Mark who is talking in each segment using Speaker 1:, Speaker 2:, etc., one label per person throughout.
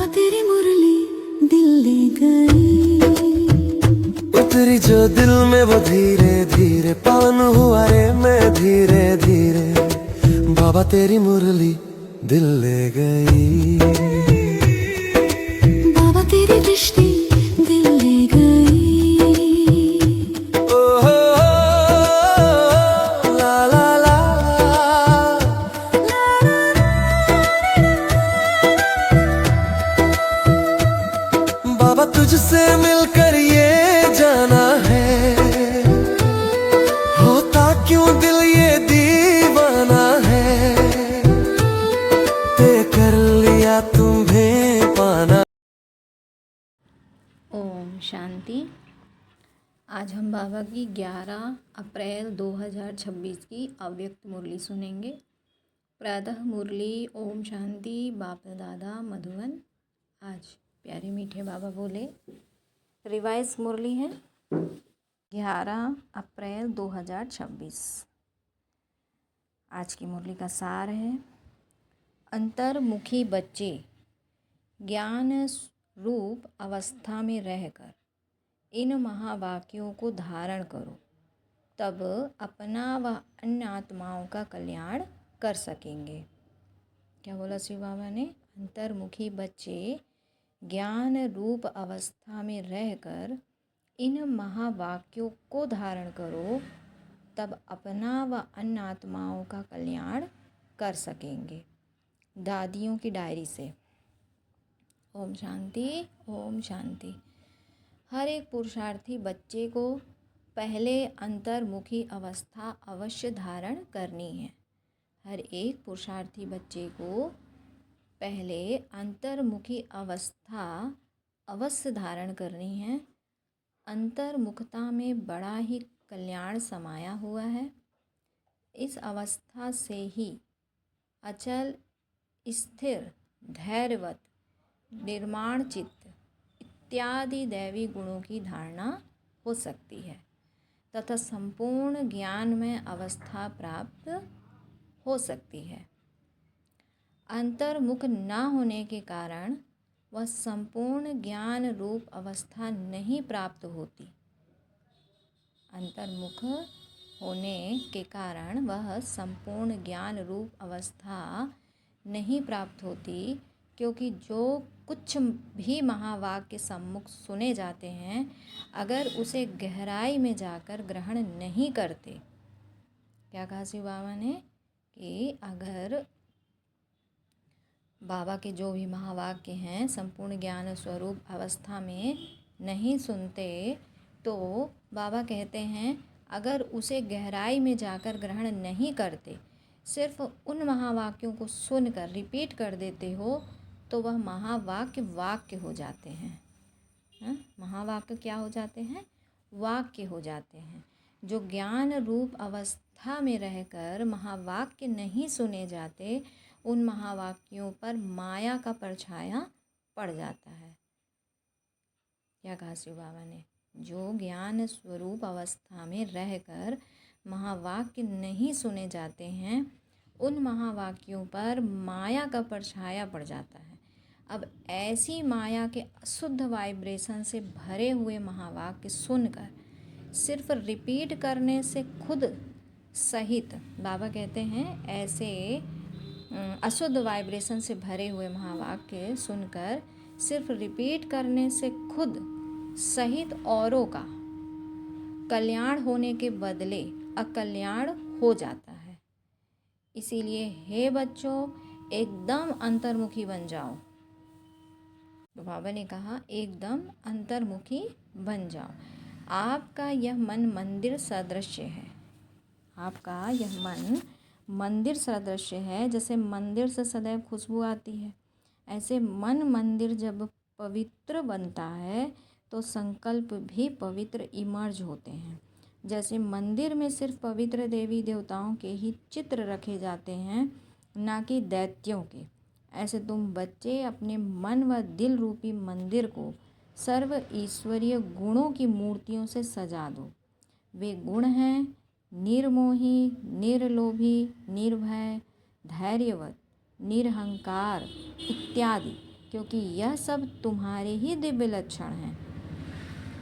Speaker 1: बाबा तेरी मुरली दिल ले गई,
Speaker 2: उतरी जो दिल में वो धीरे धीरे, पावन हुआ रे मैं धीरे धीरे। बाबा तेरी मुरली दिल ले गई,
Speaker 1: बाबा तेरी दृष्टि दिल ले गई।
Speaker 2: ओ हो ला ला ला। बाबा तुझसे मिलकर ये जाना है, होता क्यों दिल ये दीवाना है। तय कर लिया तुम्हें पाना।
Speaker 3: ओम शांति। आज हम बाबा की 11 अप्रैल 2026 की अव्यक्त मुरली सुनेंगे। प्रातः मुरली ओम शांति बाप दादा मधुबन। आज प्यारे मीठे बाबा बोले। रिवाइज मुरली है 11 अप्रैल 2026। आज की मुरली का सार है, अंतर्मुखी बच्चे ज्ञान रूप अवस्था में रहकर इन महावाक्यों को धारण करो, तब अपना व अन्य आत्माओं का कल्याण कर सकेंगे। क्या बोला शिव बाबा ने? अंतर्मुखी बच्चे ज्ञान रूप अवस्था में रहकर इन महावाक्यों को धारण करो, तब अपना व अन्य आत्माओं का कल्याण कर सकेंगे। दादियों की डायरी से। ओम शांति ओम शांति। हर एक पुरुषार्थी बच्चे को पहले अंतर्मुखी अवस्था अवश्य धारण करनी है। हर एक पुरुषार्थी बच्चे को पहले अंतर्मुखी अवस्था अवश्य धारण करनी है। अंतर्मुखता में बड़ा ही कल्याण समाया हुआ है। इस अवस्था से ही अचल, स्थिर, धैर्यवत, निर्माण चित्त इत्यादि दैवी गुणों की धारणा हो सकती है तथा संपूर्ण ज्ञान में अवस्था प्राप्त हो सकती है। अंतर्मुख न होने के कारण वह संपूर्ण ज्ञान रूप अवस्था नहीं प्राप्त होती। अंतर्मुख होने के कारण वह संपूर्ण ज्ञान रूप अवस्था नहीं प्राप्त होती, क्योंकि जो कुछ भी महावाक्य सम्मुख सुने जाते हैं, अगर उसे गहराई में जाकर ग्रहण नहीं करते। क्या कहा शिव बाबा ने? कि अगर बाबा के जो भी महावाक्य हैं संपूर्ण ज्ञान स्वरूप अवस्था में नहीं सुनते, तो बाबा कहते हैं अगर उसे गहराई में जाकर ग्रहण नहीं करते, सिर्फ उन महावाक्यों को सुनकर रिपीट कर देते हो, तो वह महावाक्य वाक्य हो जाते हैं। महावाक्य क्या हो जाते हैं? वाक्य हो जाते हैं। जो ज्ञान रूप अवस्था में रहकर महावाक्य नहीं सुने जाते, उन महावाक्यों पर माया का परछाया पड़ जाता है। क्या कहा शिव बाबा ने? जो ज्ञान स्वरूप अवस्था में रहकर महावाक्य नहीं सुने जाते हैं, उन महावाक्यों पर माया का परछाया पड़ जाता है। अब ऐसी माया के अशुद्ध वाइब्रेशन से भरे हुए महावाक्य सुनकर सिर्फ रिपीट करने से खुद सहित, बाबा कहते हैं ऐसे अशुद्ध वाइब्रेशन से भरे हुए महावाक्य सुनकर सिर्फ रिपीट करने से खुद सहित औरों का कल्याण होने के बदले अकल्याण हो जाता है। इसीलिए हे बच्चों, एकदम अंतर्मुखी बन जाओ। तो बाबा ने कहा एकदम अंतर्मुखी बन जाओ। आपका यह मन मंदिर सदृश्य है। आपका यह मन मंदिर सदृश्य है। जैसे मंदिर से सदैव खुशबू आती है, ऐसे मन मंदिर जब पवित्र बनता है तो संकल्प भी पवित्र इमर्ज होते हैं। जैसे मंदिर में सिर्फ पवित्र देवी देवताओं के ही चित्र रखे जाते हैं, ना कि दैत्यों के, ऐसे तुम बच्चे अपने मन व दिल रूपी मंदिर को सर्व ईश्वरीय गुणों की मूर्तियों से सजा दो। वे गुण हैं निर्मोही, निर्लोभी, निर्भय, धैर्यवत, निरहंकार इत्यादि। क्योंकि यह सब तुम्हारे ही दिव्य लक्षण हैं।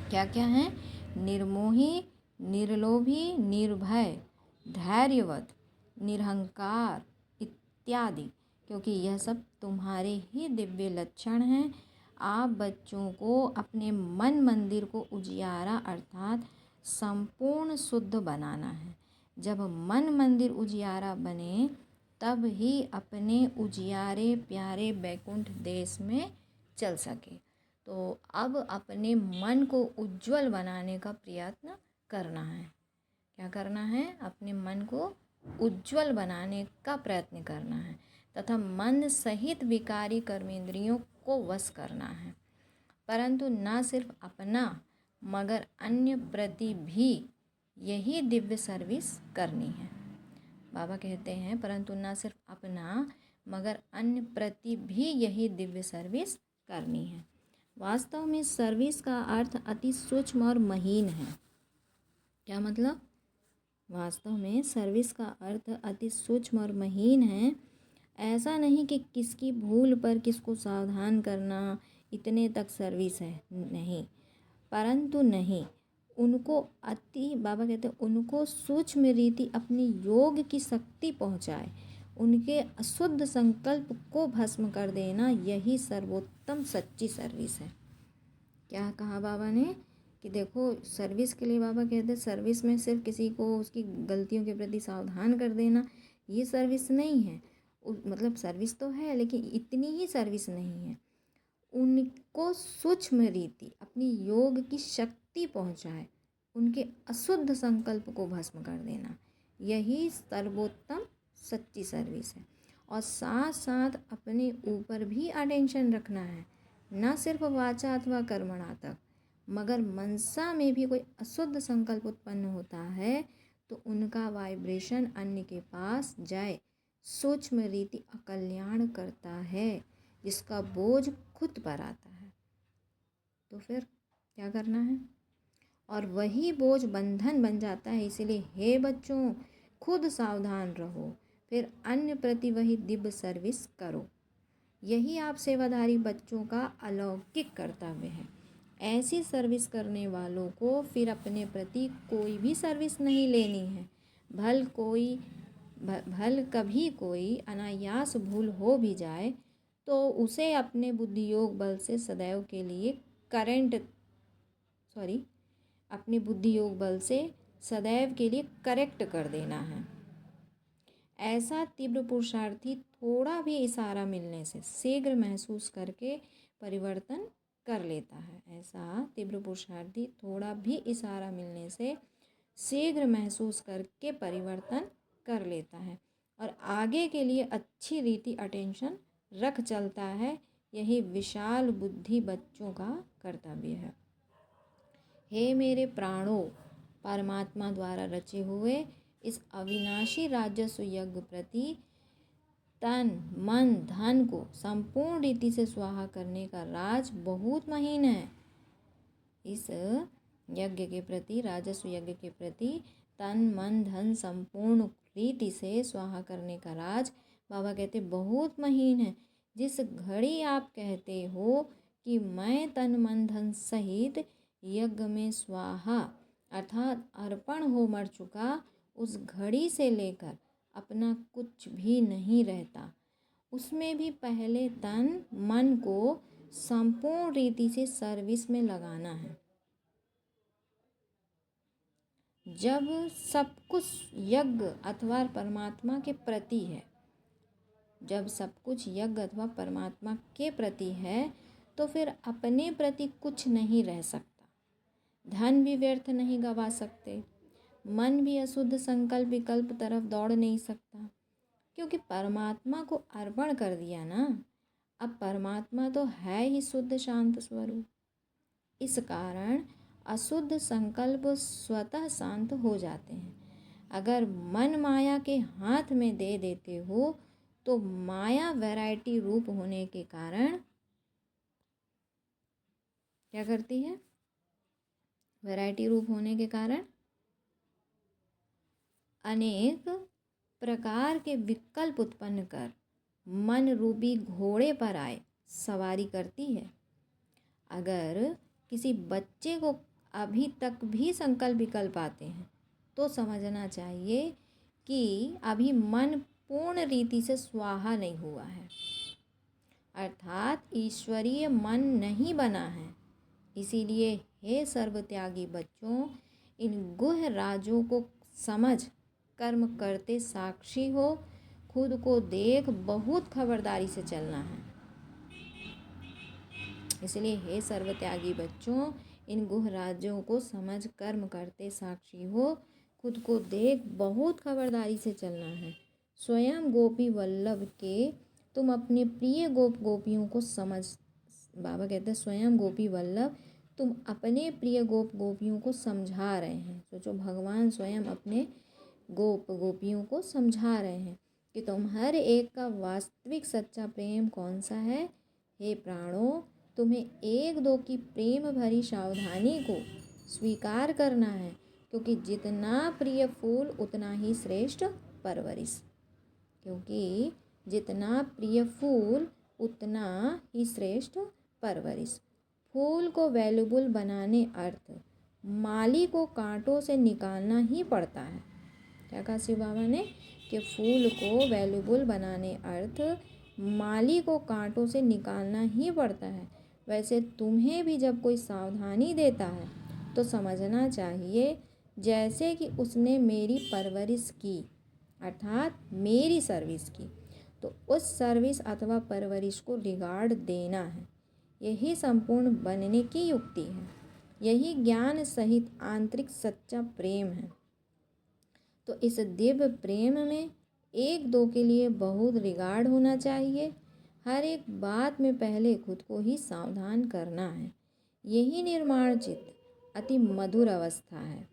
Speaker 3: क्या क्या हैं? निर्मोही, निर्लोभी, निर्भय, धैर्यवत, निरहंकार इत्यादि, क्योंकि यह सब तुम्हारे ही दिव्य लक्षण हैं। आप बच्चों को अपने मन मंदिर को उजियारा अर्थात संपूर्ण शुद्ध बनाना है। जब मन मंदिर उजियारा बने तब ही अपने उजियारे प्यारे बैकुंठ देश में चल सके। तो अब अपने मन को उज्जवल बनाने का प्रयत्न करना है। क्या करना है? अपने मन को उज्जवल बनाने का प्रयत्न करना है तथा मन सहित विकारी कर्मेंद्रियों को वश करना है। परंतु न सिर्फ अपना मगर अन्य प्रति भी यही दिव्य सर्विस करनी है। बाबा कहते हैं परंतु न सिर्फ अपना मगर अन्य प्रति भी यही दिव्य सर्विस करनी है। वास्तव में सर्विस का अर्थ अति सूक्ष्म और महीन है। क्या मतलब? वास्तव में सर्विस का अर्थ अति सूक्ष्म और महीन है। ऐसा नहीं कि किसकी भूल पर किसको सावधान करना, इतने तक सर्विस है, नहीं। परंतु नहीं, उनको बाबा कहते हैं उनको सूक्ष्म रीति अपनी योग की शक्ति पहुँचाए, उनके अशुद्ध संकल्प को भस्म कर देना, यही सर्वोत्तम सच्ची सर्विस है। क्या कहा बाबा ने कि देखो सर्विस के लिए बाबा कहते हैं सर्विस में सिर्फ किसी को उसकी गलतियों के प्रति सावधान कर देना ये सर्विस नहीं है। मतलब सर्विस तो है लेकिन इतनी ही सर्विस नहीं है। उनको सूक्ष्म रीति अपनी योग की शक्ति पहुँचाए, उनके अशुद्ध संकल्प को भस्म कर देना, यही सर्वोत्तम सच्ची सर्विस है। और साथ साथ अपने ऊपर भी अटेंशन रखना है, न सिर्फ वाचा अथवा कर्मणा तक, मगर मनसा में भी कोई अशुद्ध संकल्प उत्पन्न होता है तो उनका वाइब्रेशन अन्य के पास जाए। सूक्ष्म रीति अकल्याण करता है, जिसका बोझ खुद पर आता है। तो फिर क्या करना है? और वही बोझ बंधन बन जाता है। इसीलिए हे बच्चों, खुद सावधान रहो, फिर अन्य प्रति वही दिव्य सर्विस करो। यही आप सेवाधारी बच्चों का अलौकिक कर्तव्य है। ऐसी सर्विस करने वालों को फिर अपने प्रति कोई भी सर्विस नहीं लेनी है। भल कभी कोई अनायास भूल हो भी जाए तो उसे अपने बुद्धि योग बल से सदैव के लिए करेक्ट कर देना है। ऐसा तीव्र पुरुषार्थी थोड़ा भी इशारा मिलने से शीघ्र महसूस करके परिवर्तन कर लेता है। ऐसा तीव्र पुरुषार्थी थोड़ा भी इशारा मिलने से शीघ्र महसूस करके परिवर्तन कर लेता है और आगे के लिए अच्छी रीति अटेंशन रख चलता है। यही विशाल बुद्धि बच्चों का कर्तव्य है। हे मेरे प्राणों, परमात्मा द्वारा रचे हुए इस अविनाशी राजस्व यज्ञ प्रति तन मन धन को संपूर्ण रीति से स्वाहा करने का राज बहुत महीन है। इस यज्ञ के प्रति, राजस्व यज्ञ के प्रति तन मन धन संपूर्ण रीति से स्वाहा करने का राज बाबा कहते बहुत महीन है। जिस घड़ी आप कहते हो कि मैं तन मन धन सहित यज्ञ में स्वाहा अर्थात अर्पण हो मर चुका, उस घड़ी से लेकर अपना कुछ भी नहीं रहता। उसमें भी पहले तन मन को संपूर्ण रीति से सर्विस में लगाना है। जब सब कुछ यज्ञ अथवा परमात्मा के प्रति है, जब सब कुछ यज्ञ अथवा परमात्मा के प्रति है तो फिर अपने प्रति कुछ नहीं रह सकता। धन भी व्यर्थ नहीं गवा सकते, मन भी अशुद्ध संकल्प विकल्प तरफ दौड़ नहीं सकता, क्योंकि परमात्मा को अर्पण कर दिया ना। अब परमात्मा तो है ही शुद्ध शांत स्वरूप। इस कारण अशुद्ध संकल्प स्वतः शांत हो जाते हैं। अगर मन माया के हाथ में दे देते हो तो माया वैरायटी रूप होने के कारण क्या करती है? वैरायटी रूप होने के कारण अनेक प्रकार के विकल्प उत्पन्न कर मन रूपी घोड़े पर आए सवारी करती है। अगर किसी बच्चे को अभी तक भी संकल्प विकल्प आते हैं तो समझना चाहिए कि अभी मन पूर्ण रीति से स्वाहा नहीं हुआ है, अर्थात ईश्वरीय मन नहीं बना है। इसीलिए हे सर्वत्यागी बच्चों, इन गुह्य राजों को समझ कर्म करते साक्षी हो, खुद को देख बहुत खबरदारी से चलना है। इसलिए हे सर्वत्यागी बच्चों, इन गुह्य राज्यों को समझ कर्म करते साक्षी हो, खुद को देख बहुत खबरदारी से चलना है। स्वयं गोपी वल्लभ के तुम अपने प्रिय गोपियों को समझ, बाबा कहते हैं स्वयं गोपी वल्लभ तुम अपने प्रिय गोपियों को समझा रहे हैं। सोचो, भगवान स्वयं अपने गोपियों को समझा रहे हैं कि तुम हर एक का वास्तविक सच्चा प्रेम कौन सा है। हे प्राणों, तुम्हें एक दो की प्रेम भरी सावधानी को स्वीकार करना है, क्योंकि जितना प्रिय फूल उतना ही श्रेष्ठ परवरिश। क्योंकि जितना प्रिय फूल उतना ही श्रेष्ठ परवरिश। फूल को वैल्यूबल बनाने अर्थ माली को कांटों से निकालना ही पड़ता है। क्या कहा शिव बाबा ने कि फूल को वैल्यूबल बनाने अर्थ माली को कांटों से निकालना ही पड़ता है। वैसे तुम्हें भी जब कोई सावधानी देता है तो समझना चाहिए जैसे कि उसने मेरी परवरिश की, अर्थात मेरी सर्विस की, तो उस सर्विस अथवा परवरिश को रिगार्ड देना है। यही संपूर्ण बनने की युक्ति है। यही ज्ञान सहित आंतरिक सच्चा प्रेम है। तो इस दिव्य प्रेम में एक दो के लिए बहुत रिगार्ड होना चाहिए। हर एक बात में पहले खुद को ही सावधान करना है। यही निर्माण चित्त अति मधुर अवस्था है।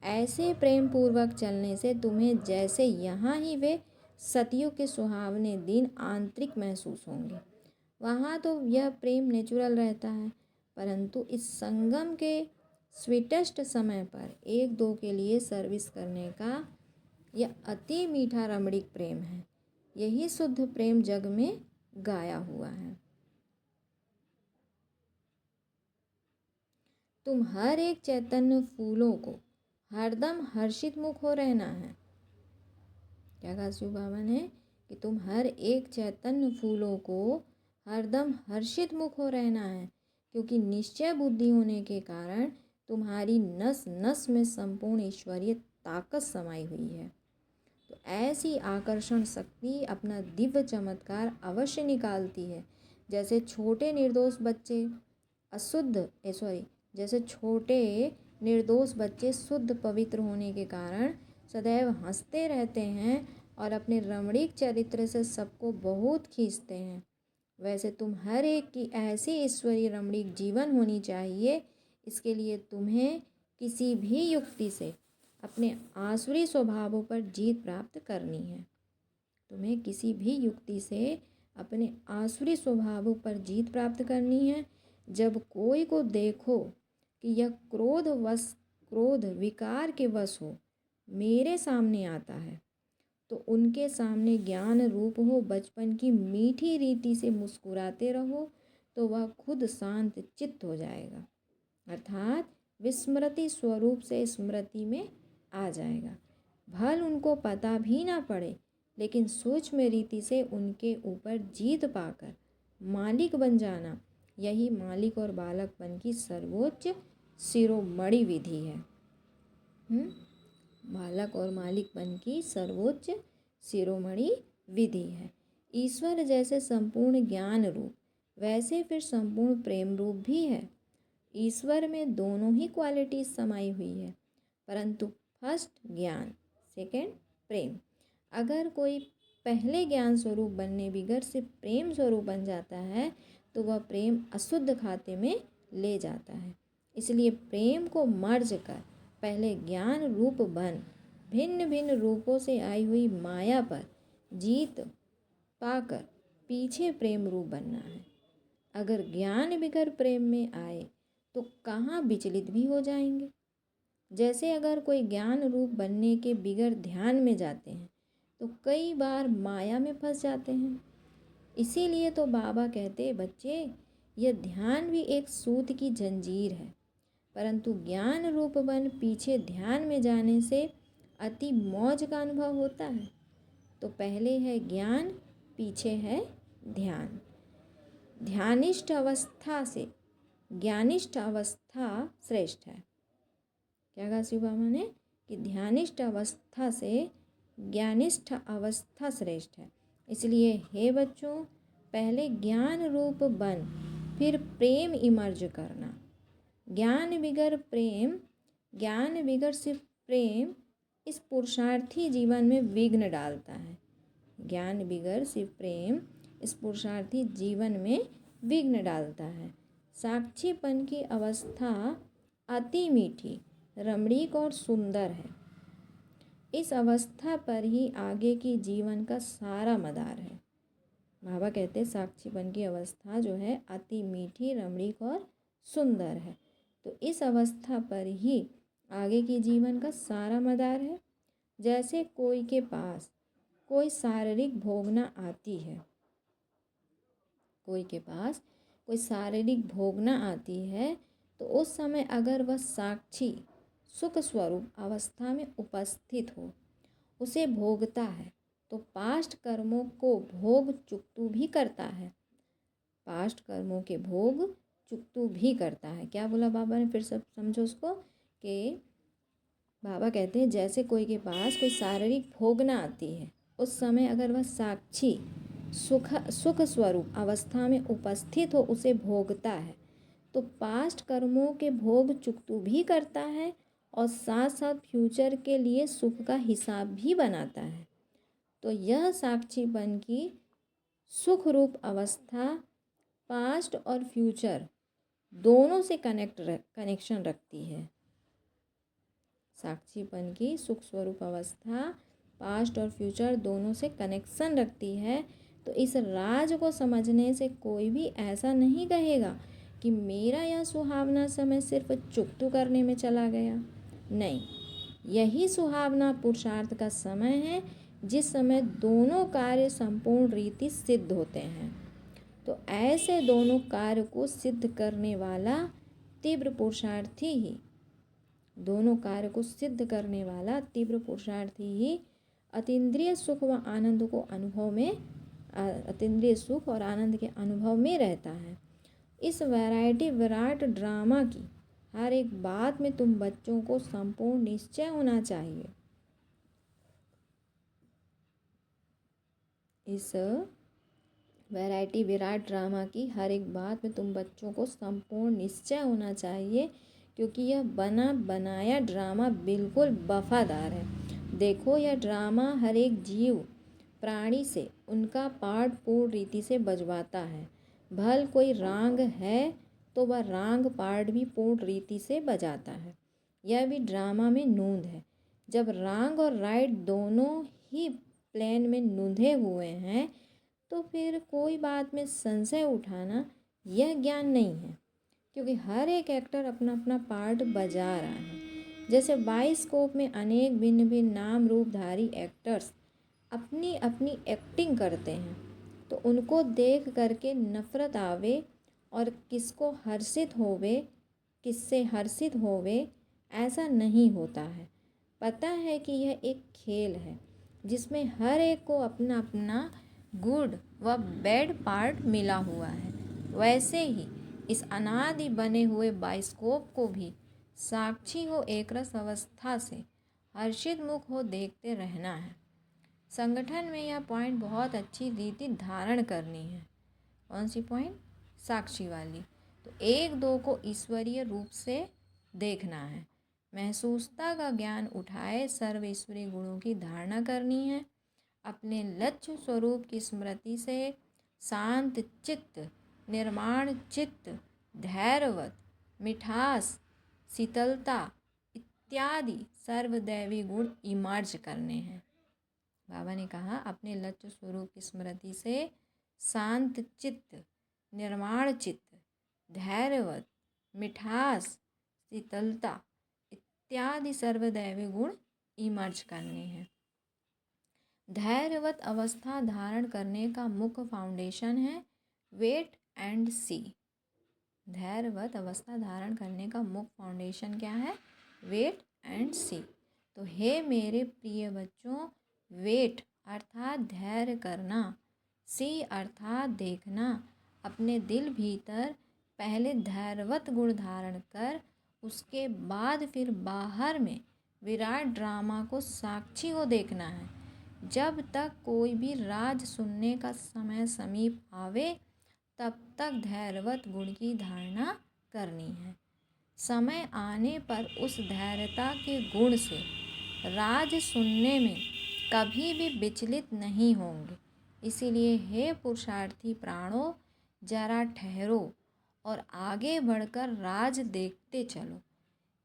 Speaker 3: ऐसे प्रेम पूर्वक चलने से तुम्हें जैसे यहाँ ही वे सतियों के सुहावने दिन आंतरिक महसूस होंगे। वहाँ तो यह प्रेम नेचुरल रहता है, परंतु इस संगम के स्वीटेस्ट समय पर एक दो के लिए सर्विस करने का यह अति मीठा रमणीक प्रेम है। यही शुद्ध प्रेम जग में गाया हुआ है। तुम हर एक चैतन्य फूलों को हरदम हर्षित मुख हो रहना है। क्या कहा शिव बाबा ने कि तुम हर एक चैतन्य फूलों को हरदम हर्षित मुख हो रहना है, क्योंकि निश्चय बुद्धि होने के कारण तुम्हारी नस नस में संपूर्ण ईश्वरीय ताकत समाई हुई है। तो ऐसी आकर्षण शक्ति अपना दिव्य चमत्कार अवश्य निकालती है। जैसे छोटे निर्दोष बच्चे शुद्ध पवित्र होने के कारण सदैव हंसते रहते हैं और अपने रमणीक चरित्र से सबको बहुत खींचते हैं, वैसे तुम हर एक की ऐसी ईश्वरीय रमणीक जीवन होनी चाहिए। इसके लिए तुम्हें किसी भी युक्ति से अपने आसुरी स्वभावों पर जीत प्राप्त करनी है। तुम्हें किसी भी युक्ति से अपने आसुरी स्वभावों पर जीत प्राप्त करनी है। जब कोई को देखो कि यह क्रोध विकार के वश हो मेरे सामने आता है, तो उनके सामने ज्ञान रूप हो बचपन की मीठी रीति से मुस्कुराते रहो, तो वह खुद शांत चित्त हो जाएगा, अर्थात विस्मृति स्वरूप से स्मृति में आ जाएगा। भल उनको पता भी ना पड़े, लेकिन सूक्ष्म रीति से उनके ऊपर जीत पाकर मालिक बन जाना, यही मालिक और बालकपन की सर्वोच्च शिरोमणि विधि है। बालक और मालिकपन की सर्वोच्च शिरोमणि विधि है। ईश्वर जैसे संपूर्ण ज्ञान रूप, वैसे फिर संपूर्ण प्रेम रूप भी है। ईश्वर में दोनों ही क्वालिटीज समाई हुई है, परंतु फर्स्ट ज्ञान, सेकंड प्रेम। अगर कोई पहले ज्ञान स्वरूप बनने बिगर से प्रेम स्वरूप बन जाता है, तो वह प्रेम अशुद्ध खाते में ले जाता है। इसलिए प्रेम को मर्ज कर पहले ज्ञान रूप बन भिन्न भिन्न रूपों से आई हुई माया पर जीत पाकर पीछे प्रेम रूप बनना है। अगर ज्ञान बिगर प्रेम में आए तो कहाँ विचलित भी हो जाएंगे। जैसे अगर कोई ज्ञान रूप बनने के बिगर ध्यान में जाते हैं तो कई बार माया में फंस जाते हैं। इसीलिए तो बाबा कहते बच्चे, यह ध्यान भी एक सूत की जंजीर है, परंतु ज्ञान रूप वन पीछे ध्यान में जाने से अति मौज का अनुभव होता है। तो पहले है ज्ञान, पीछे है ध्यान। ध्यानिष्ठ अवस्था से ज्ञानिष्ठ अवस्था श्रेष्ठ है। क्या कहा शिव बाबा ने कि ध्यानिष्ठ अवस्था से ज्ञानिष्ठ अवस्था श्रेष्ठ है। इसलिए हे बच्चों, पहले ज्ञान रूप बन, फिर प्रेम इमर्ज करना। ज्ञान बिगर प्रेम, ज्ञान बिगर सिर्फ प्रेम इस पुरुषार्थी जीवन में विघ्न डालता है। ज्ञान बिगर सिर्फ प्रेम इस पुरुषार्थी जीवन में विघ्न डालता है। साक्षीपन की अवस्था अति मीठी, रमणीक और सुंदर है। इस अवस्था पर ही आगे की जीवन का सारा मदार है। बाबा कहते साक्षीपन की अवस्था जो है अति मीठी, रमणीक और सुंदर है। तो इस अवस्था पर ही आगे की जीवन का सारा मदार है। जैसे कोई के पास कोई शारीरिक भोगना आती है, कोई के पास कोई शारीरिक भोगना आती है, तो उस समय अगर वह साक्षी सुख स्वरूप अवस्था में उपस्थित हो, उसे भोगता है, तो पास्ट कर्मों को भोग चुकतू भी करता है। पास्ट कर्मों के भोग चुकतू भी करता है। क्या बोला बाबा ने, फिर सब समझो उसको। कि बाबा कहते हैं जैसे कोई के पास कोई शारीरिक भोगना आती है, उस समय अगर वह साक्षी सुख स्वरूप अवस्था में उपस्थित हो, उसे भोगता है, तो पास्ट कर्मों के भोग चुकतू भी करता है और साथ साथ फ्यूचर के लिए सुख का हिसाब भी बनाता है। तो यह साक्षीपन की सुख रूप अवस्था पास्ट और फ्यूचर दोनों से कनेक्शन रखती है। साक्षीपन की सुख स्वरूप अवस्था पास्ट और फ्यूचर दोनों से कनेक्शन रखती है। तो इस राज को समझने से कोई भी ऐसा नहीं कहेगा कि मेरा यह सुहावना समय सिर्फ चुकतू करने में चला गया। नहीं, यही सुहावना पुरुषार्थ का समय है, जिस समय दोनों कार्य संपूर्ण रीति सिद्ध होते हैं। तो ऐसे दोनों कार्य को सिद्ध करने वाला तीव्र पुरुषार्थी ही, दोनों कार्य को सिद्ध करने वाला तीव्र पुरुषार्थी ही अतीन्द्रिय सुख व आनंद को अनुभव में, अतीन्द्रिय सुख और आनंद के अनुभव में रहता है। इस वैरायटी विराट ड्रामा की हर एक बात में तुम बच्चों को संपूर्ण निश्चय होना चाहिए। इस वैरायटी विराट ड्रामा की हर एक बात में तुम बच्चों को संपूर्ण निश्चय होना चाहिए, क्योंकि यह बना बनाया ड्रामा बिल्कुल वफादार है। देखो, यह ड्रामा हर एक जीव प्राणी से उनका पार्ट पूर्ण रीति से बजवाता है। भल कोई रांग है तो वह रांग पार्ट भी पूर्ण रीति से बजाता है। यह भी ड्रामा में नूंद है। जब रांग और राइट दोनों ही प्लेन में नूंधे हुए हैं, तो फिर कोई बात में संशय उठाना यह ज्ञान नहीं है, क्योंकि हर एक एक्टर अपना अपना पार्ट बजा रहा है। जैसे बाइस्कोप में अनेक भिन्न भिन्न नाम रूपधारी एक्टर्स अपनी अपनी एक्टिंग करते हैं, तो उनको देख करके नफरत आवे और किसको हर्षित होवे, किससे हर्षित होवे, ऐसा नहीं होता है। पता है कि यह एक खेल है जिसमें हर एक को अपना अपना गुड व बैड पार्ट मिला हुआ है। वैसे ही इस अनादि बने हुए बाइस्कोप को भी साक्षी हो एकरस अवस्था से हर्षित मुख हो देखते रहना है। संगठन में यह पॉइंट बहुत अच्छी रीति धारण करनी है। कौन सी पॉइंट? साक्षी वाली। तो एक दो को ईश्वरीय रूप से देखना है। महसूसता का ज्ञान उठाए सर्व ईश्वरीय गुणों की धारणा करनी है। अपने लक्ष्य स्वरूप की स्मृति से शांत चित्त, निर्माण चित्त, धैर्यवत, मिठास, शीतलता इत्यादि सर्वदैवी गुण इमर्ज करने हैं। बाबा ने कहा अपने लक्ष्य स्वरूप की स्मृति से शांत चित्त, निर्माण चित्त, धैर्यवत, मिठास, शीतलता इत्यादि सर्वदैवी गुण इमर्ज करने हैं। धैर्यवत अवस्था धारण करने का मुख्य फाउंडेशन है वेट एंड सी। धैर्यवत अवस्था धारण करने का मुख्य फाउंडेशन क्या है? वेट एंड सी। तो हे मेरे प्रिय बच्चों, वेट अर्थात धैर्य करना, सी अर्थात देखना, अपने दिल भीतर पहले धैर्यवत गुण धारण कर उसके बाद फिर बाहर में विराट ड्रामा को साक्षी को देखना है। जब तक कोई भी राज सुनने का समय समीप आवे तब तक धैर्यवत गुण की धारणा करनी है। समय आने पर उस धैर्यता के गुण से राज सुनने में कभी भी विचलित नहीं होंगे। इसीलिए हे पुरुषार्थी प्राणों, जरा ठहरो और आगे बढ़कर राज देखते चलो।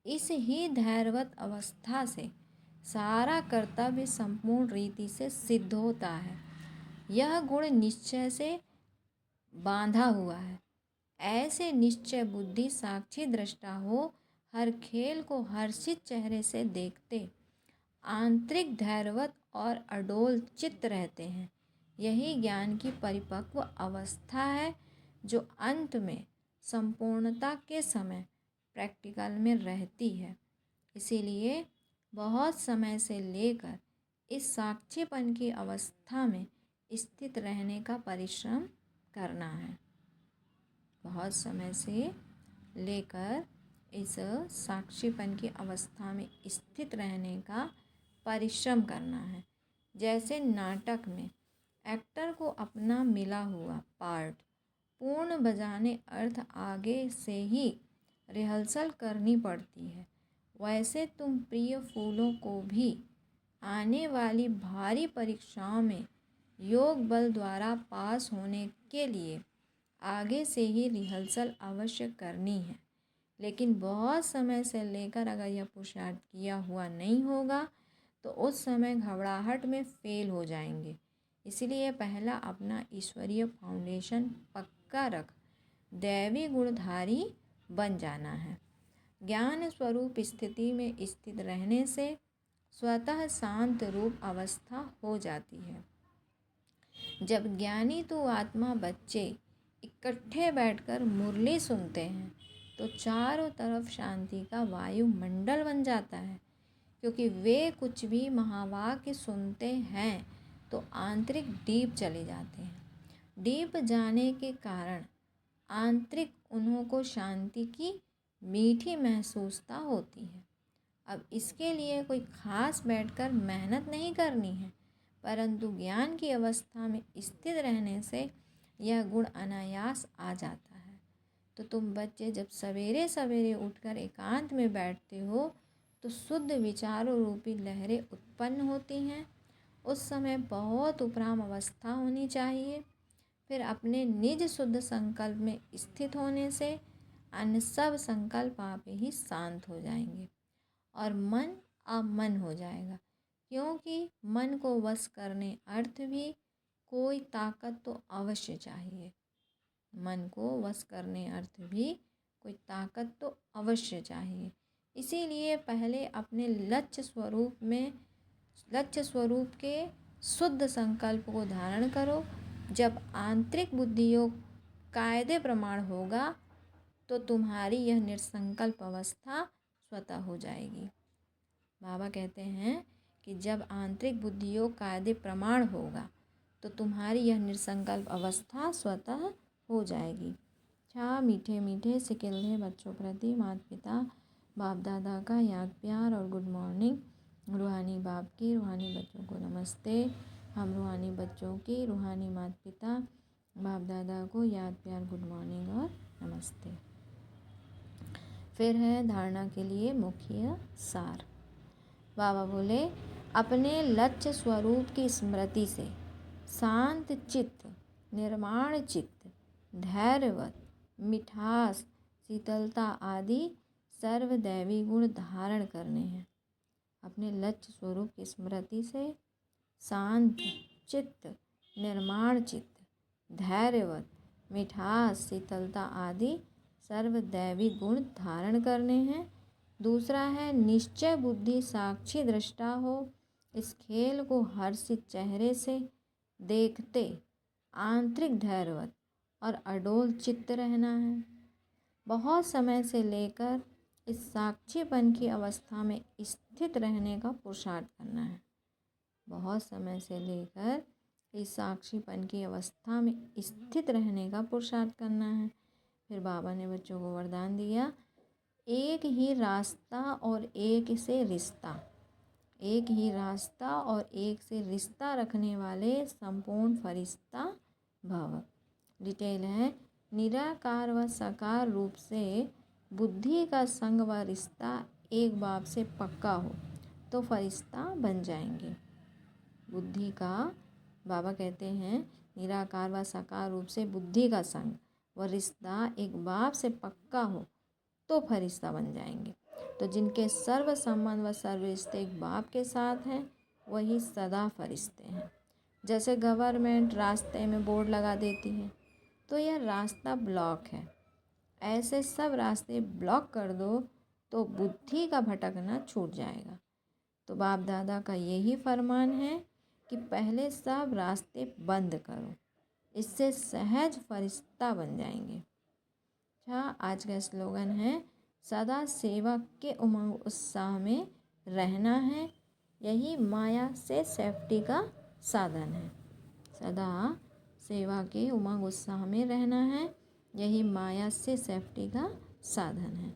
Speaker 3: इस ही धैर्यवत अवस्था से सारा कर्तव्य संपूर्ण रीति से सिद्ध होता है। यह गुण निश्चय से बांधा हुआ है। ऐसे निश्चय बुद्धि साक्षी दृष्टा हो हर खेल को हर्षित चेहरे से देखते आंतरिक धैर्यवत और अडोल चित्त रहते हैं। यही ज्ञान की परिपक्व अवस्था है जो अंत में संपूर्णता के समय प्रैक्टिकल में रहती है। इसीलिए बहुत समय से लेकर इस साक्षीपन की अवस्था में स्थित रहने का परिश्रम करना है। बहुत समय से लेकर इस साक्षीपन की अवस्था में स्थित रहने का परिश्रम करना है। जैसे नाटक में एक्टर को अपना मिला हुआ पार्ट पूर्ण बजाने अर्थ आगे से ही रिहर्सल करनी पड़ती है, वैसे तुम प्रिय फूलों को भी आने वाली भारी परीक्षाओं में योग बल द्वारा पास होने के लिए आगे से ही रिहर्सल अवश्य करनी है। लेकिन बहुत समय से लेकर अगर यह पुरुषार्थ किया हुआ नहीं होगा तो उस समय घबराहट में फेल हो जाएंगे। इसलिए पहला अपना ईश्वरीय फाउंडेशन पक्का रख दैवी गुणधारी बन जाना है। ज्ञान स्वरूप स्थिति में स्थित रहने से स्वतः शांत रूप अवस्था हो जाती है। जब ज्ञानी तो आत्मा बच्चे इकट्ठे बैठकर मुरली सुनते हैं तो चारों तरफ शांति का वायुमंडल बन जाता है, क्योंकि वे कुछ भी महावाक्य सुनते हैं तो आंतरिक डीप चले जाते हैं। डीप जाने के कारण आंतरिक उन्हों को शांति की मीठी महसूसता होती है। अब इसके लिए कोई खास बैठकर मेहनत नहीं करनी है, परंतु ज्ञान की अवस्था में स्थित रहने से यह गुण अनायास आ जाता है। तो तुम बच्चे जब सवेरे सवेरे उठकर एकांत में बैठते हो तो शुद्ध विचारों रूपी लहरें उत्पन्न होती हैं। उस समय बहुत उपराम अवस्था होनी चाहिए। फिर अपने निज शुद्ध संकल्प में स्थित होने से अन्य सब संकल्प आप ही शांत हो जाएंगे और मन अमन हो जाएगा, क्योंकि मन को वश करने अर्थ भी कोई ताकत तो अवश्य चाहिए। मन को वश करने अर्थ भी कोई ताकत तो अवश्य चाहिए। इसीलिए पहले अपने लक्ष्य स्वरूप के शुद्ध संकल्प को धारण करो। जब आंतरिक बुद्धि योग कायदे प्रमाण होगा तो तुम्हारी यह निसंकल्प अवस्था स्वतः हो जाएगी। बाबा कहते हैं कि जब आंतरिक बुद्धि योग कायदे प्रमाण होगा तो तुम्हारी यह निसंकल्प अवस्था स्वतः हो जाएगी। अच्छा मीठे मीठे सिकिल्दे बच्चों प्रति माता पिता बाप दादा का याद प्यार और गुड मॉर्निंग। रूहानी बाप की रूहानी बच्चों को नमस्ते। हम रूहानी बच्चों की रूहानी माता पिता बाप दादा को याद प्यार गुड मॉर्निंग और नमस्ते। फिर है धारणा के लिए मुख्य सार। बाबा बोले अपने लक्ष्य स्वरूप की स्मृति से शांत चित्त, निर्माण चित्त, धैर्यवत, मिठास, शीतलता आदि सर्वदैवी गुण धारण करने हैं। अपने लक्ष्य स्वरूप की स्मृति से शांत चित्त, निर्माण चित्त, धैर्यवत, मिठास, शीतलता आदि सर्वदैवी गुण धारण करने हैं। दूसरा है निश्चय बुद्धि साक्षी दृष्टा हो इस खेल को हर्षित चेहरे से देखते आंतरिक धैर्यवत और अडोल चित्त रहना है। बहुत समय से लेकर इस साक्षीपन की अवस्था में स्थित रहने का पुरुषार्थ करना है। बहुत समय से लेकर इस साक्षीपन की अवस्था में स्थित रहने का पुरुषार्थ करना है। फिर बाबा ने बच्चों को वरदान दिया, एक ही रास्ता और एक से रिश्ता, एक ही रास्ता और एक से रिश्ता रखने वाले संपूर्ण फरिश्ता भव। डिटेल है, निराकार व साकार रूप से बुद्धि का संग व रिश्ता एक बाप से पक्का हो तो फरिश्ता बन जाएंगे। बुद्धि का, बाबा कहते हैं, निराकार व साकार रूप से बुद्धि का संग व रिश्ता एक बाप से पक्का हो तो फरिश्ता बन जाएंगे। तो जिनके सर्व संबंध व सर्व रिश्ते एक बाप के साथ हैं वही सदा फरिश्ते हैं। जैसे गवर्नमेंट रास्ते में बोर्ड लगा देती है तो यह रास्ता ब्लॉक है, ऐसे सब रास्ते ब्लॉक कर दो तो बुद्धि का भटकना छूट जाएगा। तो बाप दादा का यही फरमान है कि पहले सब रास्ते बंद करो, इससे सहज फरिश्ता बन जाएंगे। अच्छा, आज का स्लोगन है, सदा सेवा के उमंग उत्साह में रहना है, यही माया से सेफ्टी का साधन है। सदा सेवा के उमंग उत्साह में रहना है, यही माया से सेफ्टी का साधन है।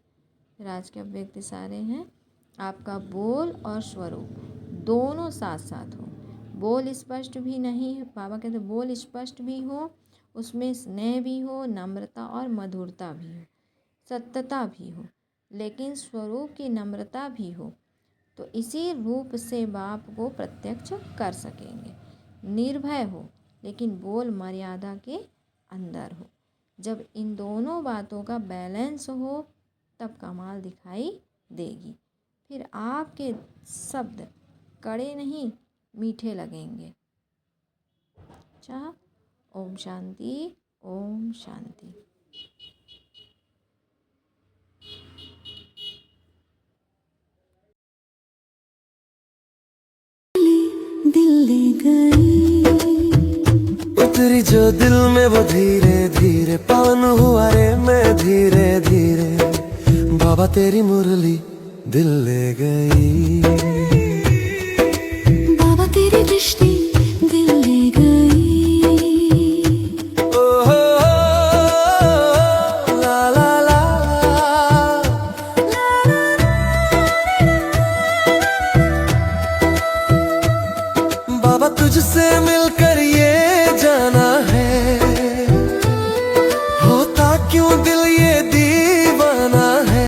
Speaker 3: फिर आज के अव्यक्त सारे हैं, आपका बोल और स्वरूप दोनों साथ साथ हो। बोल स्पष्ट भी नहीं है, बाबा कहते बोल स्पष्ट भी हो, उसमें स्नेह भी हो, नम्रता और मधुरता भी हो, सत्यता भी हो, लेकिन स्वरूप की नम्रता भी हो, तो इसी रूप से बाप को प्रत्यक्ष कर सकेंगे। निर्भय हो लेकिन बोल मर्यादा के अंदर हो। जब इन दोनों बातों का बैलेंस हो तब कमाल दिखाई देगी। फिर आपके शब्द कड़े नहीं मीठे लगेंगे। अच्छा, ओम शांति, ओम शांति।
Speaker 1: दिल ले गई,
Speaker 2: उतरी जो दिल में वो धीरे धीरे पावन हुआ रे मैं धीरे धीरे। बाबा तेरी मुरली दिल ले गई,
Speaker 1: बाबा तेरी दृष्टि दिल ले गई।
Speaker 2: ओ हो ला ला ला बाबा तुझसे मिलकर ये जाना है, होता क्यों दिल